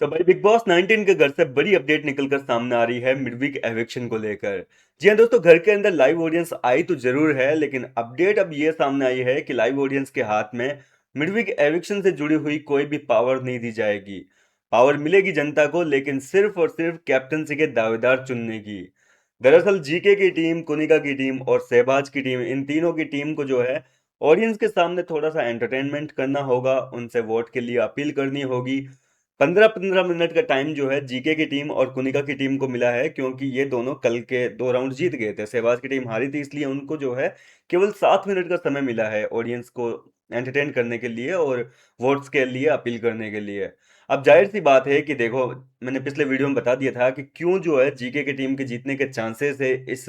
तो भाई big boss 19 के घर से बड़ी अपडेट निकलकर सामने आ रही है मिडवीक एविक्शन को लेकर। जी हाँ दोस्तों, घर के अंदर लाइव ऑडियंस आई तो जरूर है, लेकिन अपडेट अब ये सामने आई है कि लाइव ऑडियंस के हाथ में मिडवीक एविक्शन से जुड़ी हुई कोई भी पावर नहीं दी जाएगी। पावर मिलेगी जनता को, लेकिन सिर्फ और सिर्फ कैप्टनसी के दावेदार चुनने की। दरअसल जीके की टीम, कुनिका की टीम और शहबाज की टीम, इन तीनों की टीम को जो है ऑडियंस के सामने थोड़ा सा एंटरटेनमेंट करना होगा, उनसे वोट के लिए अपील करनी होगी। 15-15 मिनट का टाइम जो है जीके की टीम और कुनिका की टीम को मिला है, क्योंकि ये दोनों कल के 2 राउंड जीत गए थे। सहवाज की टीम हारी थी, इसलिए उनको जो है केवल 7 मिनट का समय मिला है ऑडियंस को एंटरटेन करने के लिए और वोट्स के लिए अपील करने के लिए। अब जाहिर सी बात है कि देखो, मैंने पिछले वीडियो में बता दिया था कि क्यों जो है जीके की टीम के जीतने के चांसेस है इस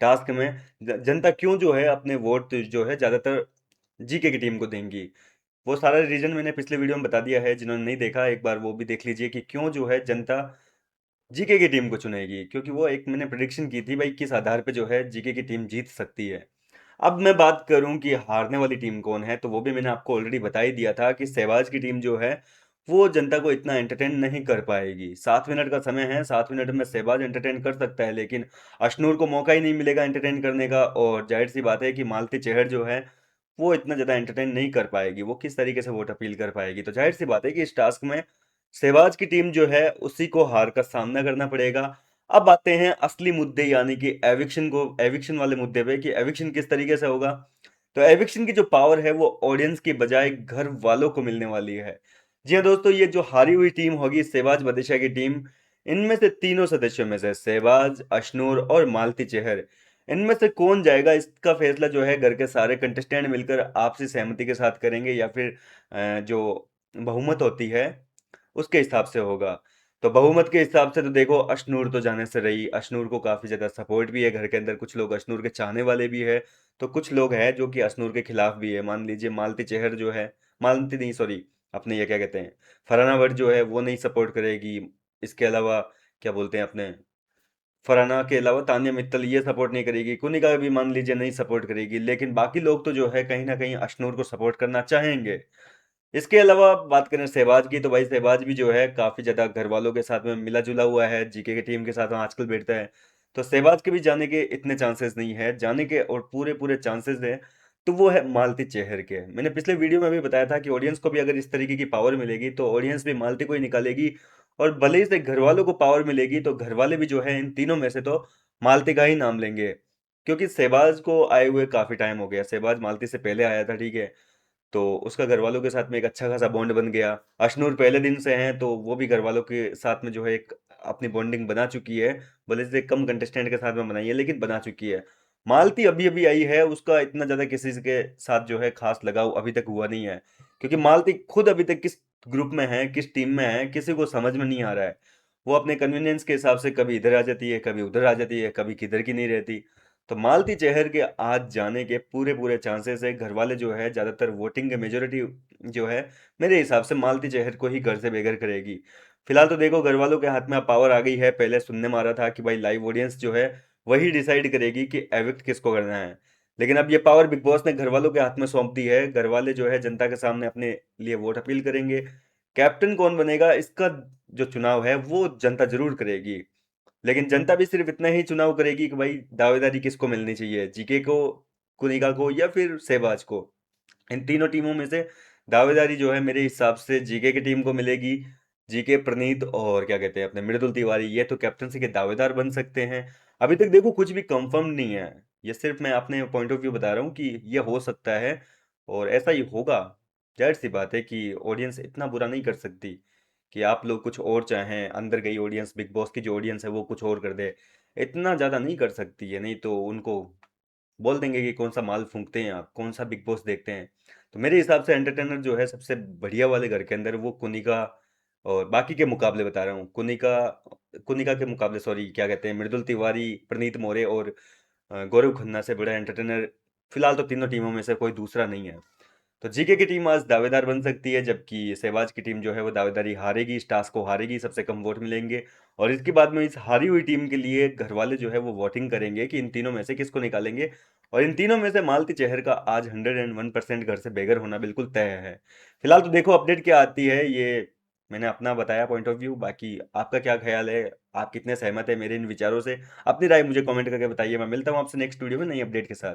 टास्क में। जनता क्यों जो है अपने वोट जो है ज्यादातर जीके की टीम को देंगी। वो सारा रीजन मैंने पिछले वीडियो में बता दिया है, जिन्होंने नहीं देखा एक बार वो भी देख लीजिए कि क्यों जो है जनता जीके की टीम को चुनेगी, क्योंकि वो एक मैंने प्रिडिक्शन की थी भाई किस आधार पे जो है जीके की टीम जीत सकती है। अब मैं बात करूं कि हारने वाली टीम कौन है, तो वो भी मैंने आपको ऑलरेडी बता ही दिया था कि सहवाज की टीम जो है वो जनता को इतना एंटरटेन नहीं कर पाएगी। 7 मिनट का समय है, 7 मिनट में सहवाज एंटरटेन कर सकता है, लेकिन अशनूर को मौका ही नहीं मिलेगा एंटरटेन करने का। और जाहिर सी बात है कि मालती चेहर जो है वो इतना ज्यादा एंटरटेन नहीं कर पाएगी, वो किस तरीके से वोट अपील कर पाएगी। तो जाहिर सी बात है कि इस टास्क में सहवाज की टीम जो है उसी को हार का सामना करना पड़ेगा। अब आते हैं असली मुद्दे, यानी कि एविक्शन को, एविक्शन वाले मुद्दे पे कि एविक्शन किस तरीके से होगा। तो एविक्शन की जो पावर है वो ऑडियंस की बजाय घर वालों को मिलने वाली है। जी हाँ दोस्तों, ये जो हारी हुई टीम होगी सहवाज बदिशा की टीम, इनमें से तीनों सदस्यों में से सहवाज, अशनूर और मालती चेहर, इनमें से कौन जाएगा इसका फैसला जो है घर के सारे कंटेस्टेंट मिलकर आपसी सहमति के साथ करेंगे, या फिर जो बहुमत होती है उसके हिसाब से होगा। तो बहुमत के हिसाब से तो देखो, अशनूर तो जाने से रही, अशनूर को काफी ज्यादा सपोर्ट भी है घर के अंदर, कुछ लोग अशनूर के चाहने वाले भी है, तो कुछ लोग हैं जो कि अशनूर के खिलाफ भी है। मान लीजिए मालती चेहर जो है, मालती नहीं सॉरी, अपने ये क्या कहते हैं, फरहाना भट्ट जो है वो नहीं सपोर्ट करेगी। इसके अलावा क्या बोलते हैं अपने, फरहाना के अलावा तानिया मित्तल ये सपोर्ट नहीं करेगी, कुनिका भी मान लीजिए नहीं सपोर्ट करेगी, लेकिन बाकी लोग तो जो है कहीं ना कहीं अशनूर को सपोर्ट करना चाहेंगे। इसके अलावा बात करें सहवाज की, तो भाई सहवाज भी जो है काफी ज्यादा घर वालों के साथ में मिला जुला हुआ है, जीके की टीम के साथ में आजकल बैठता है। तो सहवाज के भी जाने के इतने चांसेस नहीं है, जाने के और पूरे पूरे चांसेस है तो वो है मालती चेहर के। मैंने पिछले वीडियो में भी बताया था कि ऑडियंस को भी अगर इस तरीके की पावर मिलेगी तो ऑडियंस भी मालती को ही निकालेगी, और भले ही से घर वालों को पावर मिलेगी तो घर वाले भी जो है इन तीनों में से तो मालती का ही नाम लेंगे। क्योंकि सहवाज को आए हुए काफी टाइम हो गया, सहवाज मालती से पहले आया था, ठीक है, तो उसका घर वालों के साथ में एक अच्छा खासा बॉन्ड बन गया। अशनूर पहले दिन से हैं तो वो भी घर वालों के साथ में जो है एक अपनी बॉन्डिंग बना चुकी है, भले से कम कंटेस्टेंट के साथ में बनाई है लेकिन बना चुकी है। मालती अभी अभी आई है, उसका इतना ज्यादा किसी के साथ जो है खास लगाव अभी तक हुआ नहीं है, क्योंकि मालती खुद अभी तक किस ग्रुप में है, किस टीम में है, किसी को समझ में नहीं आ रहा है। वो अपने कन्वीनियंस के हिसाब से कभी इधर आ जाती है, कभी उधर आ जाती है, कभी किधर की नहीं रहती। तो मालती चेहर के आज जाने के पूरे पूरे चांसेस है। घर वाले जो है ज्यादातर वोटिंग के मेजोरिटी जो है मेरे हिसाब से मालती चेहर को ही घर से बेघर करेगी। फिलहाल तो देखो घर वालों के हाथ में अब पावर आ गई है, पहले सुनने में आ रहा था कि भाई लाइव ऑडियंस जो है वही डिसाइड करेगी कि एविक्ट किसको करना है, लेकिन अब ये पावर बिग बॉस ने घर वालों के हाथ में सौंप दी है। घर वाले जो है जनता के सामने अपने लिए वोट अपील करेंगे। कैप्टन कौन बनेगा इसका जो चुनाव है वो जनता जरूर करेगी, लेकिन जनता भी सिर्फ इतना ही चुनाव करेगी कि भाई दावेदारी किसको मिलनी चाहिए, जीके को, कुनिका को या फिर सहवाज को। इन तीनों टीमों में से दावेदारी जो है मेरे हिसाब से जीके की टीम को मिलेगी। जीके, प्रणीत और क्या कहते हैं अपने मृदुल तिवारी, ये तो कैप्टनसी के दावेदार बन सकते हैं। अभी तक देखो कुछ भी कंफर्म नहीं है, ये सिर्फ मैं अपने पॉइंट ऑफ व्यू बता रहा हूँ कि ये हो सकता है और ऐसा ही होगा। जाहिर सी बात है कि ऑडियंस इतना बुरा नहीं कर सकती कि आप लोग कुछ और चाहें, अंदर गई ऑडियंस, बिग बॉस की जो ऑडियंस है वो कुछ और कर दे। इतना ज़्यादा नहीं कर सकती है, नहीं तो उनको बोल देंगे कि कौन सा माल फूंकते हैं आप, कौन सा बिग बॉस देखते हैं। तो मेरे हिसाब से एंटरटेनर जो है सबसे बढ़िया वाले घर के अंदर वो कुनिका, और बाकी के मुकाबले बता रहा हूँ, कुनिका, कुनिका के मुकाबले सॉरी क्या कहते हैं, मृदुल तिवारी, प्रणीत मोरे और गौरव खन्ना से बड़ा एंटरटेनर फिलहाल तो तीनों टीमों में से कोई दूसरा नहीं है। तो जीके की टीम आज दावेदार बन सकती है, जबकि सहवाज की टीम जो है वो दावेदारी हारेगी, इस टास्क को हारेगी, सबसे कम वोट मिलेंगे। और इसके बाद में इस हारी हुई टीम के लिए घर वाले जो है वो वोटिंग करेंगे कि इन तीनों में से किसको निकालेंगे। और इन तीनों में से मालती चेहर का आज 101% घर से बेघर होना बिल्कुल तय है। फिलहाल तो देखो अपडेट क्या आती है, ये मैंने अपना बताया पॉइंट ऑफ व्यू, बाकी आपका क्या ख्याल है, आप कितने सहमत है मेरे इन विचारों से? अपनी राय मुझे कमेंट करके बताइए। मैं मिलता हूँ आपसे नेक्स्ट वीडियो में नई अपडेट के साथ।